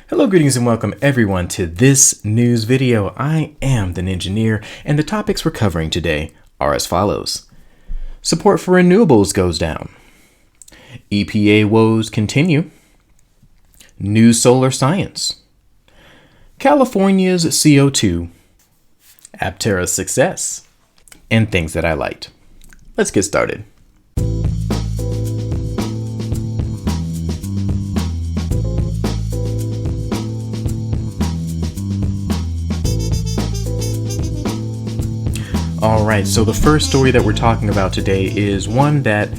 Hello, greetings, and welcome everyone to this news video. I am the Ninjaneer, and the topics we're covering today are as follows. Support for renewables goes down. EPA woes continue. New solar science. California's CO2. Aptera Success. And things that I liked. Let's get started. All right, so the first story that we're talking about today is one that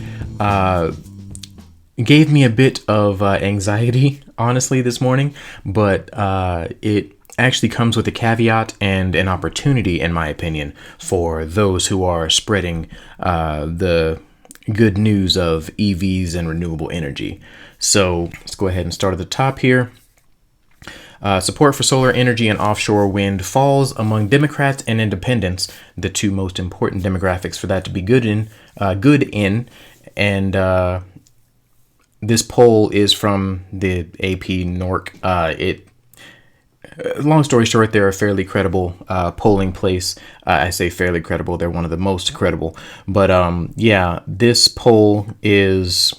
gave me a bit of anxiety, honestly, this morning, but it actually comes with a caveat and an opportunity, in my opinion, for those who are spreading the good news of EVs and renewable energy. So let's go ahead and start at the top here. Support for solar energy and offshore wind falls among Democrats and independents, the two most important demographics for that to be good in. And this poll is from the AP NORC. Long story short, they're a fairly credible polling place. I say fairly credible; they're one of the most credible. But yeah, this poll has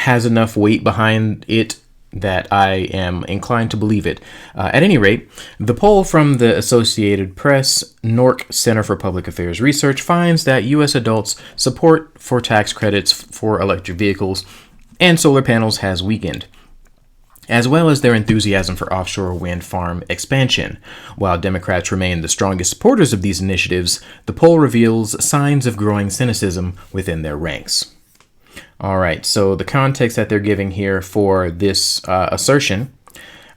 enough weight behind it that I am inclined to believe it. At any rate, the poll from the Associated Press NORC Center for Public Affairs Research finds that U.S. adults' support for tax credits for electric vehicles and solar panels has weakened, as well as their enthusiasm for offshore wind farm expansion. While Democrats remain the strongest supporters of these initiatives, the poll reveals signs of growing cynicism within their ranks. All right, so the context that they're giving here for this assertion,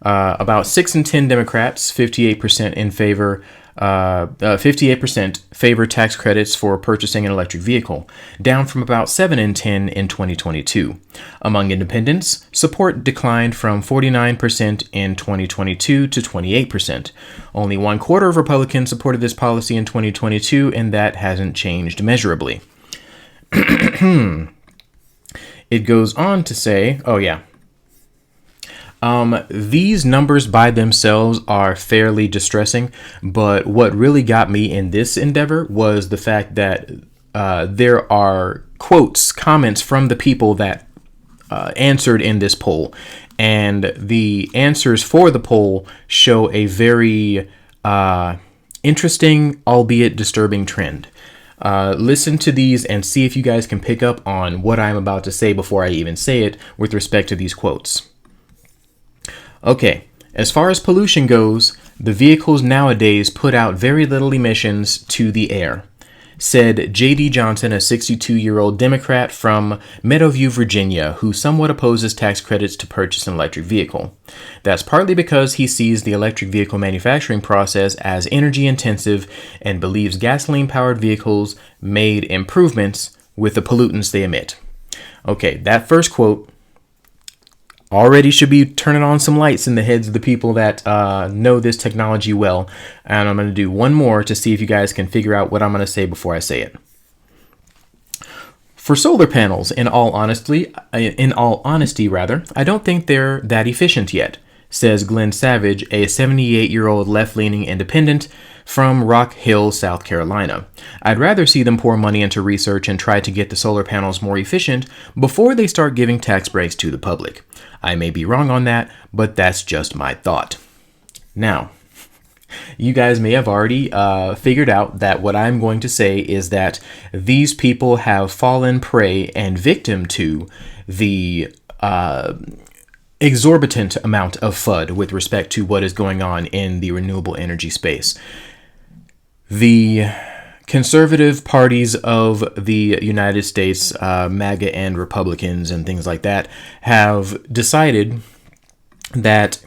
about 6 in 10 Democrats, 58% in favor, 58% favor tax credits for purchasing an electric vehicle, down from about 7 in 10 in 2022. Among independents, support declined from 49% in 2022 to 28%. Only 1/4 of Republicans supported this policy in 2022, and that hasn't changed measurably. It goes on to say, these numbers by themselves are fairly distressing, but what really got me in this endeavor was the fact that there are comments from the people that answered in this poll, and the answers for the poll show a very interesting, albeit disturbing trend. Listen to these and see if you guys can pick up on what I'm about to say before I even say it with respect to these quotes. Okay, as far as pollution goes, the vehicles nowadays put out very little emissions to the air, said J.D. Johnson, a 62-year-old Democrat from Meadowview, Virginia, who somewhat opposes tax credits to purchase an electric vehicle. That's partly because he sees the electric vehicle manufacturing process as energy intensive and believes gasoline-powered vehicles made improvements with the pollutants they emit. Okay, that first quote already should be turning on some lights in the heads of the people that know this technology well. And I'm going to do one more to see if you guys can figure out what I'm going to say before I say it. For solar panels, in all honesty, I don't think they're that efficient yet, says Glenn Savage, a 78-year-old left-leaning independent from Rock Hill, South Carolina. I'd rather see them pour money into research and try to get the solar panels more efficient before they start giving tax breaks to the public. I may be wrong on that, but that's just my thought. Now, you guys may have already figured out that what I'm going to say is that these people have fallen prey and victim to the exorbitant amount of FUD with respect to what is going on in the renewable energy space. The conservative parties of the United States, MAGA and Republicans and things like that, have decided that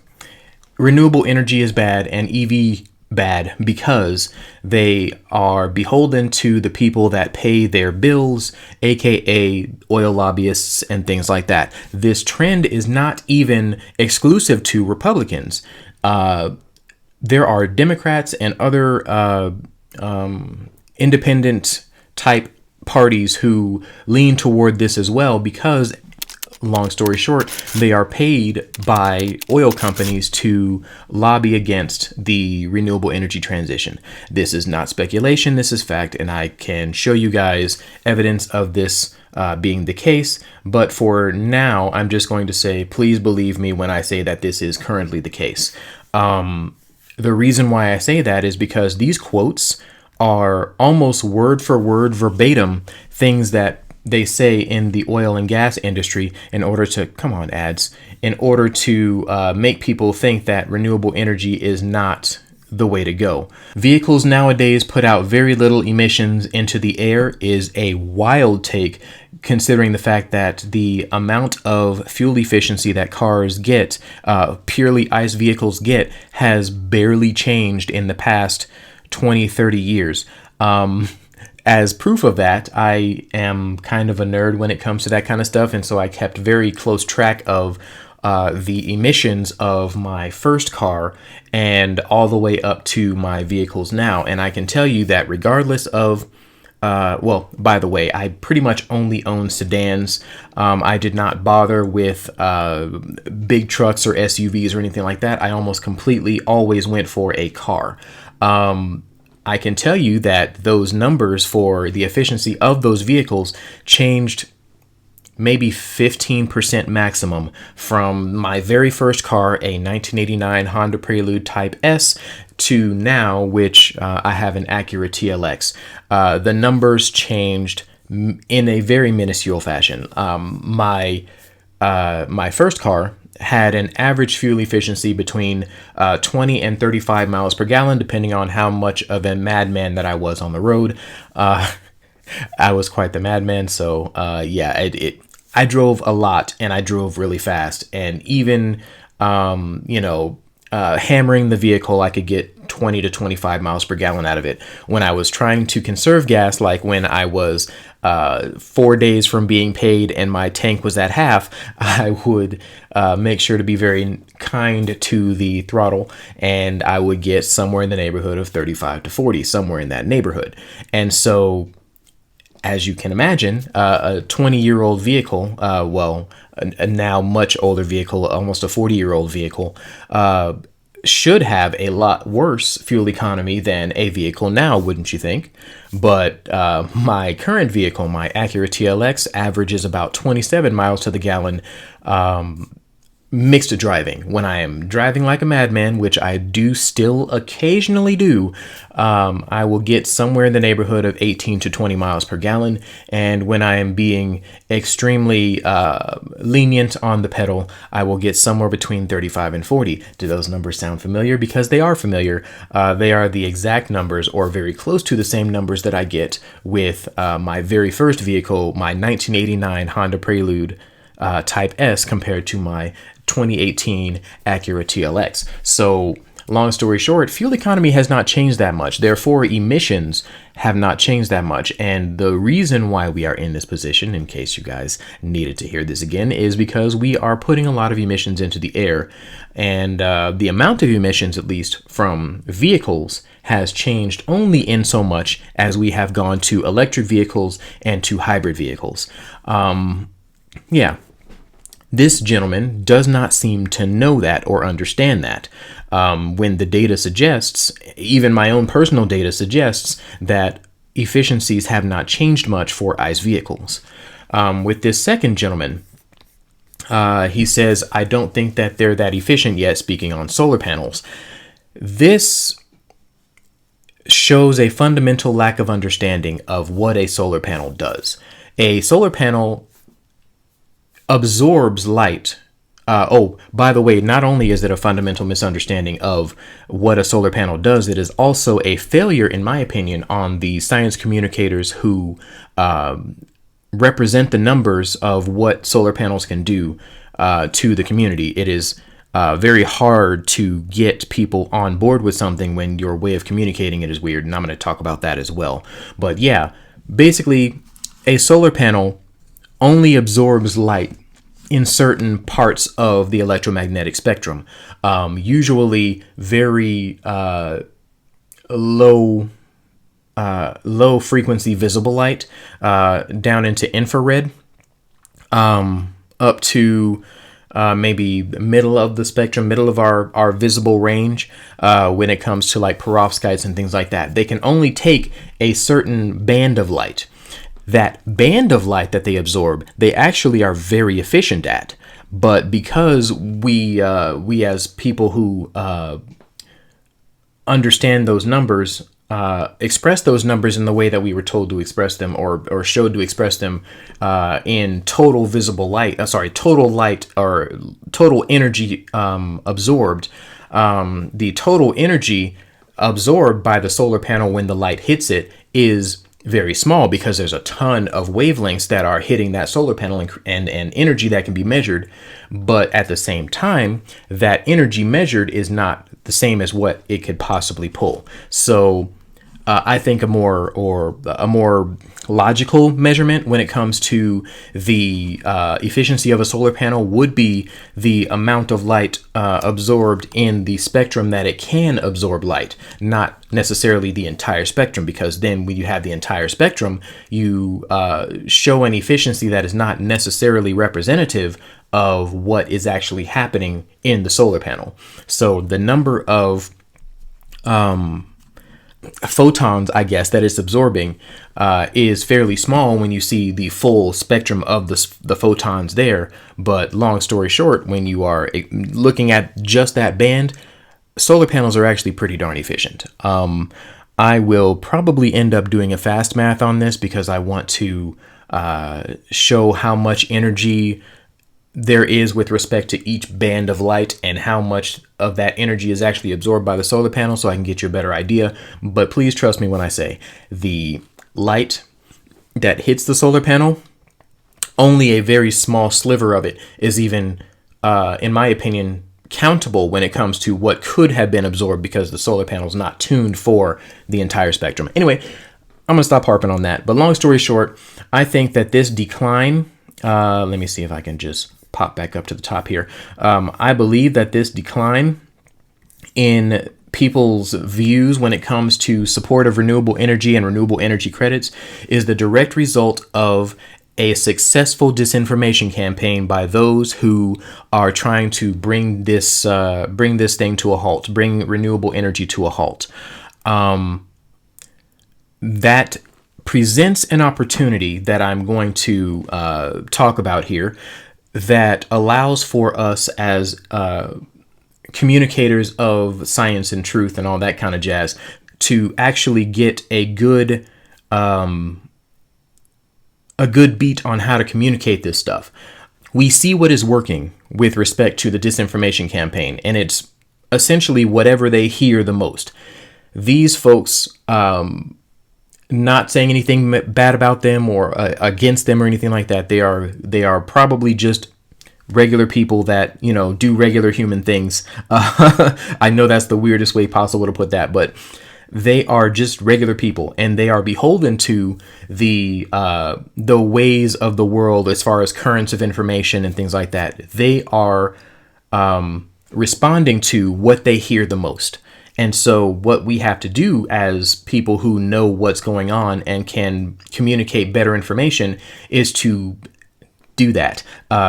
renewable energy is bad and EV bad because they are beholden to the people that pay their bills, aka oil lobbyists and things like that. This trend is not even exclusive to Republicans. There are Democrats and other independent type parties who lean toward this as well, because long story short, they are paid by oil companies to lobby against the renewable energy transition. This is not speculation, this is fact, and I can show you guys evidence of this being the case. But for now, I'm just going to say, please believe me when I say that this is currently the case. The reason why I say that is because these quotes are almost word for word verbatim things that they say in the oil and gas industry in order to, come on ads, in order to make people think that renewable energy is not the way to go. Vehicles nowadays put out very little emissions into the air is a wild take, considering the fact that the amount of fuel efficiency that cars get, purely ICE vehicles get, has barely changed in the past 20, 30 years. As proof of that, I am kind of a nerd when it comes to that kind of stuff. And so I kept very close track of the emissions of my first car and all the way up to my vehicles now. And I can tell you that regardless of well, by the way, I pretty much only own sedans. I did not bother with big trucks or SUVs or anything like that. I almost completely always went for a car. I can tell you that those numbers for the efficiency of those vehicles changed maybe 15% maximum from my very first car, a 1989 Honda Prelude Type S, to now, which I have an Acura TLX. The numbers changed in a very minuscule fashion. My first car had an average fuel efficiency between 20 and 35 miles per gallon, depending on how much of a madman that I was on the road. I was quite the madman, so yeah, I drove a lot and I drove really fast, and even hammering the vehicle, I could get 20 to 25 miles per gallon out of it. When I was trying to conserve gas, like when I was 4 days from being paid and my tank was at half, I would make sure to be very kind to the throttle, and I would get somewhere in the neighborhood of 35 to 40, somewhere in that neighborhood. And so, as you can imagine, a 20-year-old vehicle, a now much older vehicle, almost a 40-year-old vehicle, should have a lot worse fuel economy than a vehicle now, wouldn't you think? But my current vehicle, my Acura TLX, averages about 27 miles to the gallon mixed driving. When I am driving like a madman, which I do still occasionally do, I will get somewhere in the neighborhood of 18 to 20 miles per gallon. And when I am being extremely lenient on the pedal, I will get somewhere between 35 and 40. Do those numbers sound familiar? Because they are familiar. They are the exact numbers, or very close to the same numbers, that I get with my very first vehicle, my 1989 Honda Prelude Type S, compared to my 2018 Acura TLX. So, long story short, fuel economy has not changed that much. Therefore, emissions have not changed that much. And the reason why we are in this position, in case you guys needed to hear this again, is because we are putting a lot of emissions into the air. And the amount of emissions, at least from vehicles, has changed only in so much as we have gone to electric vehicles and to hybrid vehicles. Yeah. This gentleman does not seem to know that or understand that, when the data suggests, even my own personal data suggests, that efficiencies have not changed much for ICE vehicles. With this second gentleman, he says, I don't think that they're that efficient yet, speaking on solar panels. This shows a fundamental lack of understanding of what a solar panel does. A solar panel absorbs light. By the way, not only is it a fundamental misunderstanding of what a solar panel does, it is also a failure, in my opinion, on the science communicators who represent the numbers of what solar panels can do to the community. It is very hard to get people on board with something when your way of communicating it is weird, and I'm going to talk about that as well. But yeah, basically, a solar panel only absorbs light in certain parts of the electromagnetic spectrum, usually very low frequency visible light, down into infrared. up to maybe middle of the spectrum, middle of our visible range when it comes to like perovskites and things like that. They can only take a certain band of light. That band of light that they absorb, they actually are very efficient at. But because we as people who understand those numbers, express those numbers in the way that we were told to express them, or showed to express them in total visible light, total light or total energy absorbed. The total energy absorbed by the solar panel when the light hits it is very small, because there's a ton of wavelengths that are hitting that solar panel and energy that can be measured. But at the same time, that energy measured is not the same as what it could possibly pull. So I think a more logical measurement when it comes to the efficiency of a solar panel would be the amount of light absorbed in the spectrum that it can absorb light, not necessarily the entire spectrum, because then when you have the entire spectrum, you show an efficiency that is not necessarily representative of what is actually happening in the solar panel. So the number of photons, I guess, that it's absorbing is fairly small when you see the full spectrum of the photons there. But long story short, when you are looking at just that band, solar panels are actually pretty darn efficient. I will probably end up doing a fast math on this, because I want to show how much energy there is with respect to each band of light and how much of that energy is actually absorbed by the solar panel, so I can get you a better idea. But please trust me when I say the light that hits the solar panel, only a very small sliver of it is even, in my opinion, countable when it comes to what could have been absorbed, because the solar panel is not tuned for the entire spectrum. Anyway, I'm going to stop harping on that. But long story short, I think that this decline, let me see if I can just pop back up to the top here. I believe that this decline in people's views when it comes to support of renewable energy and renewable energy credits is the direct result of a successful disinformation campaign by those who are trying to bring this thing to a halt, bring renewable energy to a halt. That presents an opportunity that I'm going to talk about here, that allows for us as communicators of science and truth and all that kind of jazz to actually get a good beat on how to communicate this stuff. We see what is working with respect to the disinformation campaign, and it's essentially whatever they hear the most. These folks, not saying anything bad about them or against them or anything like that. They are probably just regular people that, do regular human things. I know that's the weirdest way possible to put that, but they are just regular people, and they are beholden to the ways of the world as far as currents of information and things like that. They are responding to what they hear the most. And so what we have to do as people who know what's going on and can communicate better information is to do that,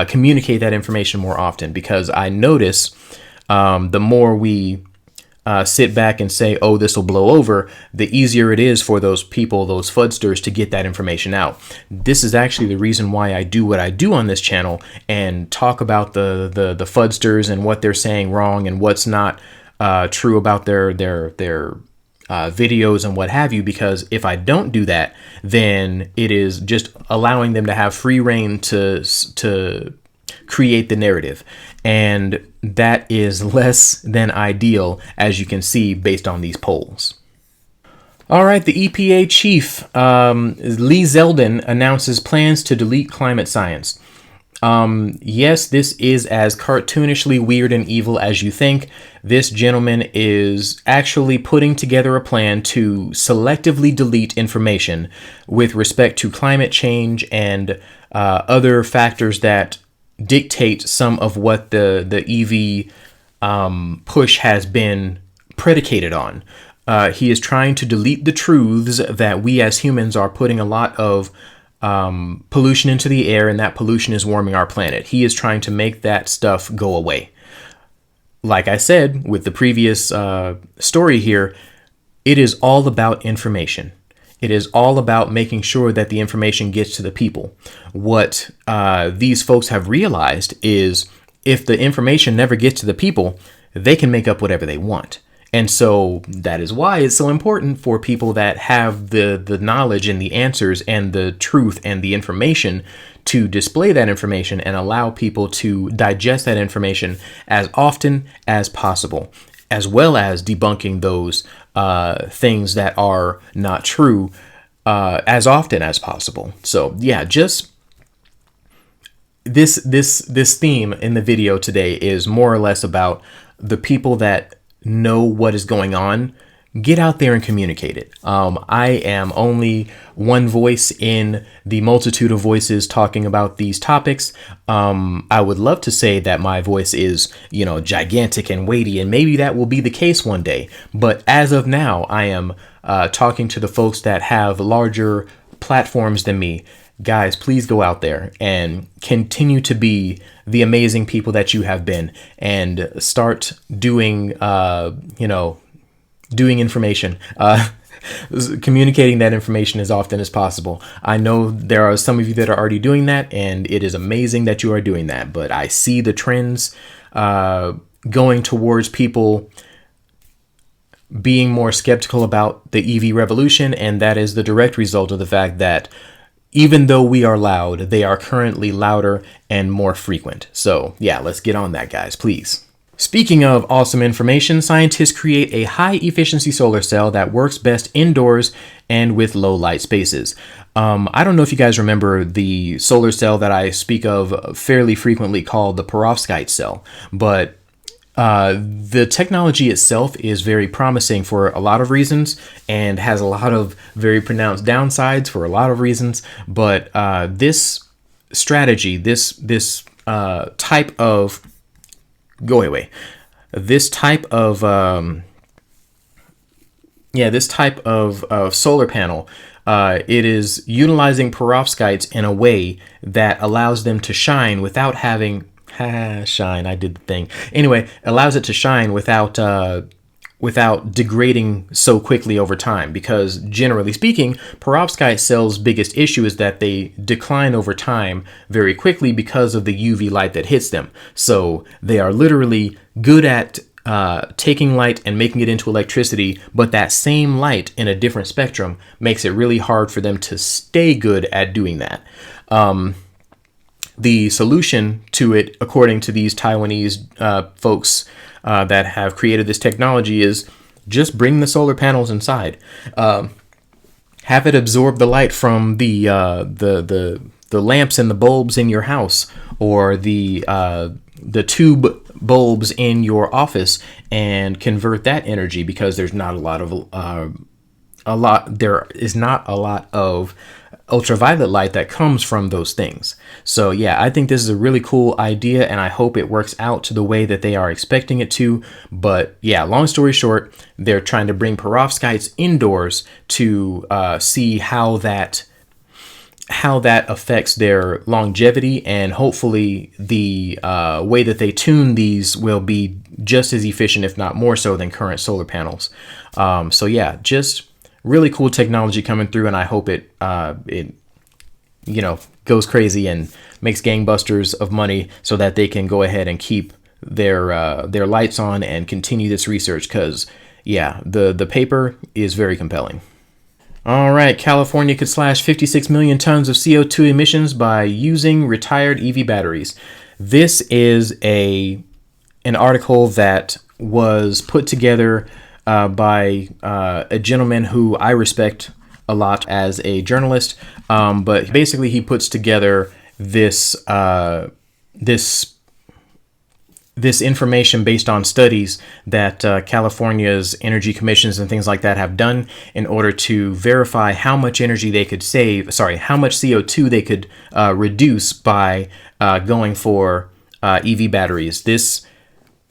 communicate that information more often, because I notice the more we sit back and say, oh, this will blow over, the easier it is for those people, those fudsters, to get that information out. This is actually the reason why I do what I do on this channel and talk about the fudsters and what they're saying wrong and what's not true about their videos and what have you, because if I don't do that, then it is just allowing them to have free reign to create the narrative, and that is less than ideal, as you can see based on these polls. All right, the EPA chief, Lee Zeldin, announces plans to delete climate science. Yes, this is as cartoonishly weird and evil as you think. This gentleman is actually putting together a plan to selectively delete information with respect to climate change and other factors that dictate some of what the EV push has been predicated on. He is trying to delete the truths that we as humans are putting a lot of pollution into the air, and that pollution is warming our planet. He is trying to make that stuff go away. Like I said with the previous story here, it is all about information. It is all about making sure that the information gets to the people. What these folks have realized is if the information never gets to the people, they can make up whatever they want. And so that is why it's so important for people that have the knowledge and the answers and the truth and the information to display that information and allow people to digest that information as often as possible, as well as debunking those things that are not true as often as possible. So yeah, just this theme in the video today is more or less about the people that know what is going on. Get out there and communicate it. I am only one voice in the multitude of voices talking about these topics. I would love to say that my voice is, gigantic and weighty, and maybe that will be the case one day. But as of now, I am talking to the folks that have larger platforms than me. Guys, please go out there and continue to be the amazing people that you have been, and start doing, doing information, communicating that information as often as possible. I know there are some of you that are already doing that, and it is amazing that you are doing that. But I see the trends going towards people being more skeptical about the EV revolution, and that is the direct result of the fact that even though we are loud, they are currently louder and more frequent. So yeah, let's get on that, guys, please. Speaking of awesome information, scientists create a high-efficiency solar cell that works best indoors and with low light spaces. I don't know if you guys remember the solar cell that I speak of fairly frequently called the perovskite cell, but the technology itself is very promising for a lot of reasons and has a lot of very pronounced downsides for a lot of reasons. But this strategy, this type of solar panel, it is utilizing perovskites in a way that allows them to shine without having I did the thing. Anyway, allows it to shine without degrading so quickly over time, because generally speaking, perovskite cells' biggest issue is that they decline over time very quickly because of the UV light that hits them. So they are literally good at taking light and making it into electricity, but that same light in a different spectrum makes it really hard for them to stay good at doing that. The solution to it, according to these Taiwanese folks that have created this technology, is just bring the solar panels inside. Have it absorb the light from the lamps and the bulbs in your house, or the tube bulbs in your office, and convert that energy, because there's not there is not a lot of ultraviolet light that comes from those things. So yeah, I think this is a really cool idea, and I hope it works out to the way that they are expecting it to. But yeah, long story short, they're trying to bring perovskites indoors to see how that affects their longevity, and hopefully the way that they tune these will be just as efficient, if not more so, than current solar panels. So yeah, just really cool technology coming through, and I hope it goes crazy and makes gangbusters of money so that they can go ahead and keep their lights on and continue this research, because yeah, the paper is very compelling. All right, California could slash 56 million tons of CO2 emissions by using retired EV batteries. This is an article that was put together by a gentleman who I respect a lot as a journalist, but basically he puts together this information based on studies that California's energy commissions and things like that have done in order to verify how much energy they could how much CO2 they could reduce by going for EV batteries. This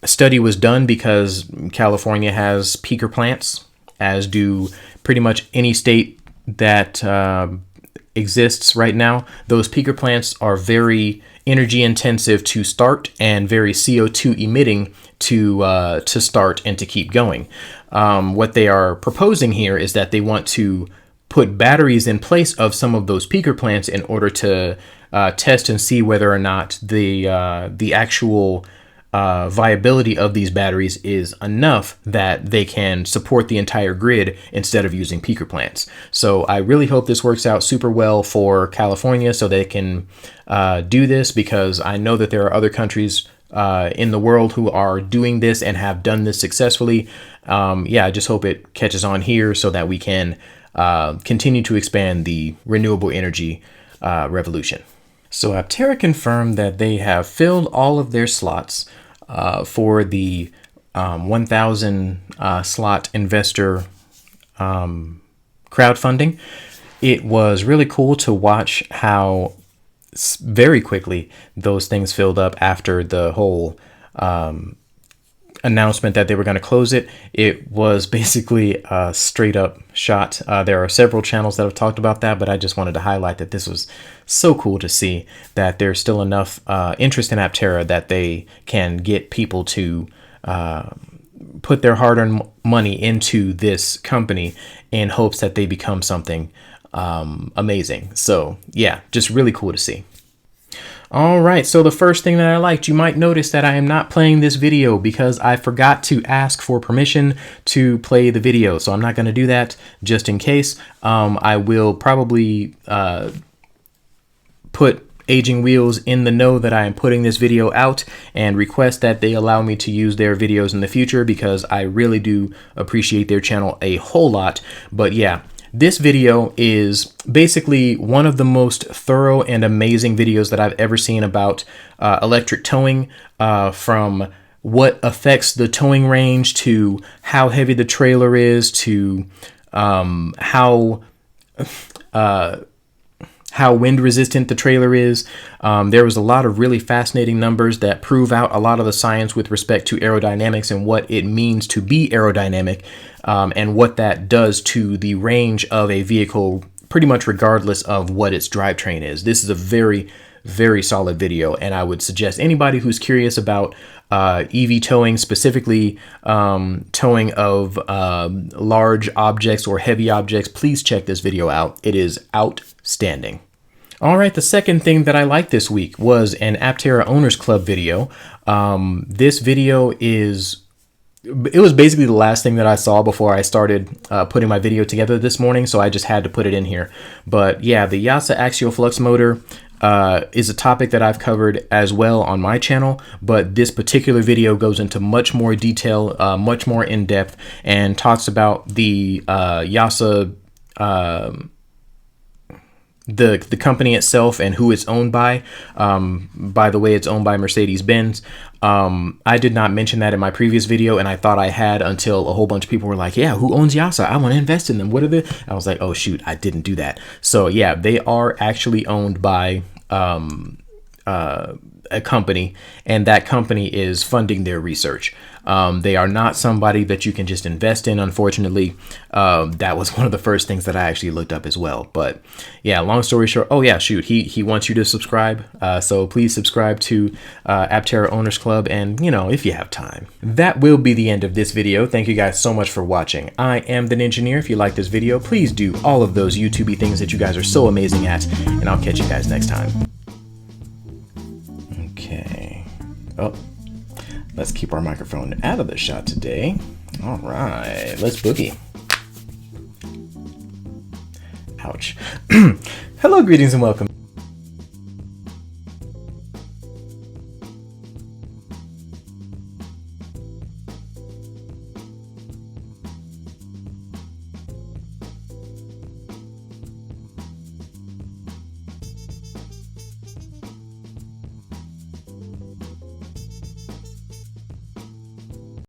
study was done because California has peaker plants, as do pretty much any state that exists right now, those peaker plants are very energy intensive to start and very CO2 emitting to start and to keep going. What they are proposing here is that they want to put batteries in place of some of those peaker plants in order to test and see whether or not the actual viability of these batteries is enough that they can support the entire grid instead of using peaker plants. So I really hope this works out super well for California so they can do this, because I know that there are other countries in the world who are doing this and have done this successfully. I just hope it catches on here so that we can continue to expand the renewable energy revolution. So Aptera confirmed that they have filled all of their slots for the 1,000 slot investor crowdfunding. It was really cool to watch how very quickly those things filled up after the whole announcement that they were going to close it. It was basically a straight up shot. There are several channels that have talked about that, but I just wanted to highlight that this was so cool to see that there's still enough interest in Aptera that they can get people to put their hard-earned money into this company in hopes that they become something amazing. So yeah, just really cool to see. All right, so the first thing that I liked, you might notice that I am not playing this video because I forgot to ask for permission to play the video. So I'm not going to do that just in case. I will probably put Aging Wheels in the know that I am putting this video out and request that they allow me to use their videos in the future, because I really do appreciate their channel a whole lot. But yeah, this video is basically one of the most thorough and amazing videos that I've ever seen about electric towing, from what affects the towing range to how heavy the trailer is to how wind resistant the trailer is. There was a lot of really fascinating numbers that prove out a lot of the science with respect to aerodynamics and what it means to be aerodynamic, and what that does to the range of a vehicle, pretty much regardless of what its drivetrain is. This is a very, very solid video, and I would suggest anybody who's curious about EV towing, specifically towing of large objects or heavy objects, please check this video out. It is outstanding. All right, the second thing that I liked this week was an Aptera Owners Club video. This video it was basically the last thing that I saw before I started putting my video together this morning, so I just had to put it in here. But yeah, the Yasa axial flux motor is a topic that I've covered as well on my channel, but this particular video goes into much more detail, much more in depth, and talks about the Yasa, the company itself and who it's owned by. By the way, it's owned by Mercedes-Benz. I did not mention that in my previous video, and I thought I had until a whole bunch of people were like, yeah, who owns Yasa? I want to invest in them. What are they? I was like, oh shoot, I didn't do that. So yeah, they are actually owned by a company, and that company is funding their research. They are not somebody that you can just invest in, unfortunately. That was one of the first things that I actually looked up as well. But yeah, long story short, oh yeah, shoot, he wants you to subscribe. So please subscribe to Aptera Owners Club, and if you have time. That will be the end of this video. Thank you guys so much for watching. I am the Ninjineer. If you like this video, please do all of those YouTubey things that you guys are so amazing at, and I'll catch you guys next time. Okay. Oh, let's keep our microphone out of the shot today. All right, let's boogie. Ouch. Hello, greetings, and welcome.